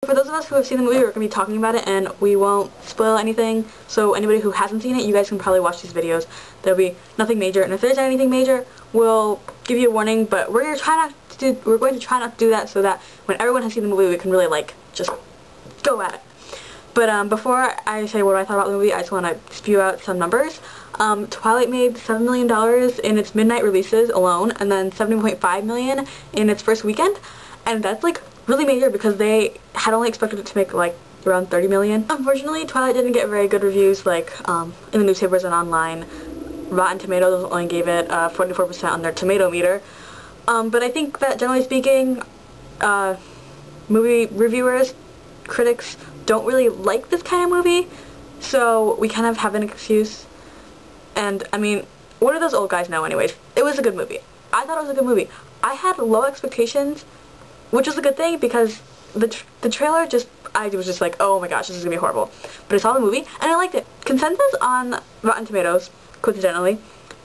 For those of us who have seen the movie, we're going to be talking about it, and we won't spoil anything, so anybody who hasn't seen it, you guys can probably watch these videos. There'll be nothing major, and if there's anything major, we'll give you a warning, but we're going to try not to do that so that when everyone has seen the movie, we can really, like, just go at it. But before I say what I thought about the movie, I just want to spew out some numbers. Twilight made $7 million in its midnight releases alone, and then $70.5 million in its first weekend, and that's, like, really major because they had only expected it to make like around $30 million. Unfortunately, Twilight didn't get very good reviews like in the newspapers and online. Rotten Tomatoes only gave it 44% on their tomato meter. But I think that generally speaking, movie reviewers, critics don't really like this kind of movie, so we kind of have an excuse. And I mean, what do those old guys know anyways? It was a good movie. I thought it was a good movie. I had low expectations, which was a good thing because the trailer I was just like, oh my gosh, this is gonna be horrible. But I saw the movie and I liked it. Consensus on Rotten Tomatoes, coincidentally,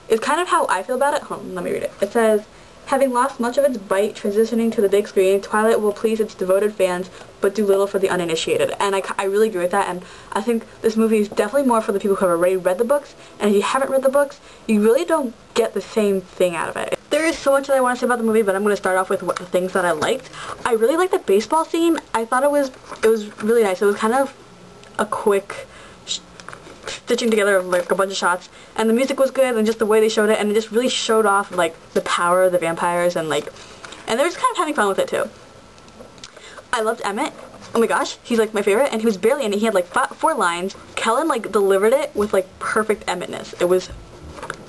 is kind of how I feel about it. Hold on, let me read it. It says, having lost much of its bite transitioning to the big screen, Twilight will please its devoted fans, but do little for the uninitiated. And I really agree with that, and I think this movie is definitely more for the people who have already read the books, and if you haven't read the books, you really don't get the same thing out of it. There is so much that I want to say about the movie, but I'm going to start off with the things that I liked. I really liked the baseball scene. I thought it was really nice. It was kind of a quick stitching together of like a bunch of shots, and the music was good, and just the way they showed it, and it just really showed off like the power of the vampires, and they were just kind of having fun with it too. I loved Emmett. Oh my gosh, he's like my favorite, and he was barely in it. He had like 4 lines. Kellen like delivered it with like perfect Emmettness. It was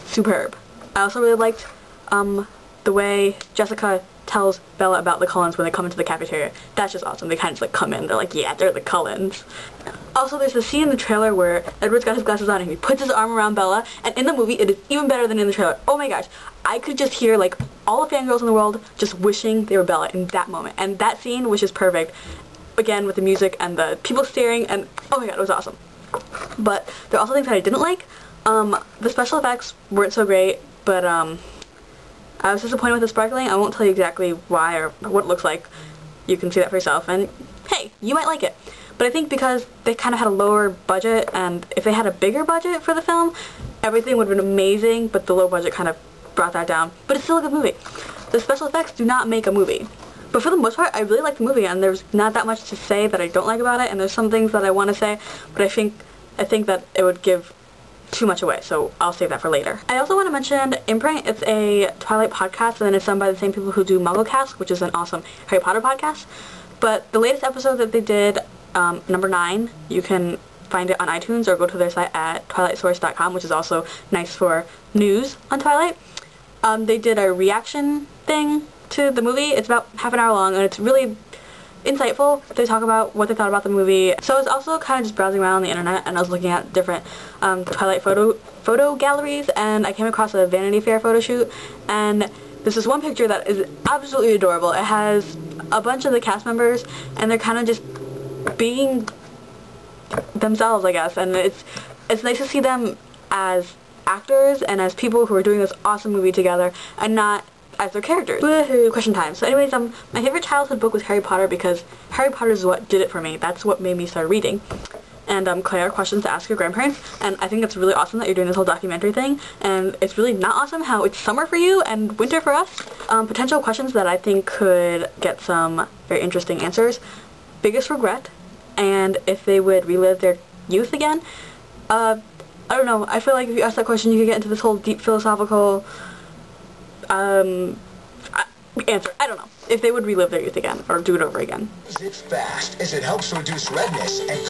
superb. I also really liked the way Jessica tells Bella about the Cullens when they come into the cafeteria. That's just awesome. They kind of just like come in, they're like, yeah, they're the Cullens. Also, there's a scene in the trailer where Edward's got his glasses on and he puts his arm around Bella, and in the movie it is even better than in the trailer. Oh my gosh, I could just hear like all the fangirls in the world just wishing they were Bella in that moment, and that scene was just perfect. Again, with the music and the people staring, and oh my god, it was awesome. But there are also things that I didn't like. The special effects weren't so great, but I was disappointed with the sparkling. I won't tell you exactly why or what it looks like. You can see that for yourself, and hey, you might like it. But I think because they kind of had a lower budget, and if they had a bigger budget for the film, everything would have been amazing, but the low budget kind of brought that down. But it's still a good movie. The special effects do not make a movie. But for the most part, I really liked the movie, and there's not that much to say that I don't like about it, and there's some things that I want to say, but I think that it would give too much away, so I'll save that for later. I also want to mention Imprint. It's a Twilight podcast, and it's done by the same people who do MuggleCast, which is an awesome Harry Potter podcast. But the latest episode that they did, number 9, you can find it on iTunes or go to their site at twilightsource.com, which is also nice for news on Twilight. They did a reaction thing to the movie. It's about half an hour long, and it's really insightful. They talk about what they thought about the movie. So I was also kind of just browsing around on the internet, and I was looking at different Twilight photo galleries, and I came across a Vanity Fair photo shoot, and there's this one picture that is absolutely adorable. It has a bunch of the cast members, and they're kind of just being themselves, I guess, and it's nice to see them as actors and as people who are doing this awesome movie together, and not as their characters. Woohoo, question time. So anyways, my favorite childhood book was Harry Potter because Harry Potter is what did it for me. That's what made me start reading. And Claire, questions to ask your grandparents. And I think it's really awesome that you're doing this whole documentary thing. And it's really not awesome how it's summer for you and winter for us. Potential questions that I think could get some very interesting answers. Biggest regret, and if they would relive their youth again. I don't know. I feel like if you ask that question, you could get into this whole deep philosophical answer. I don't know. If they would relive their youth again or do it over again. It fast as it helps reduce redness and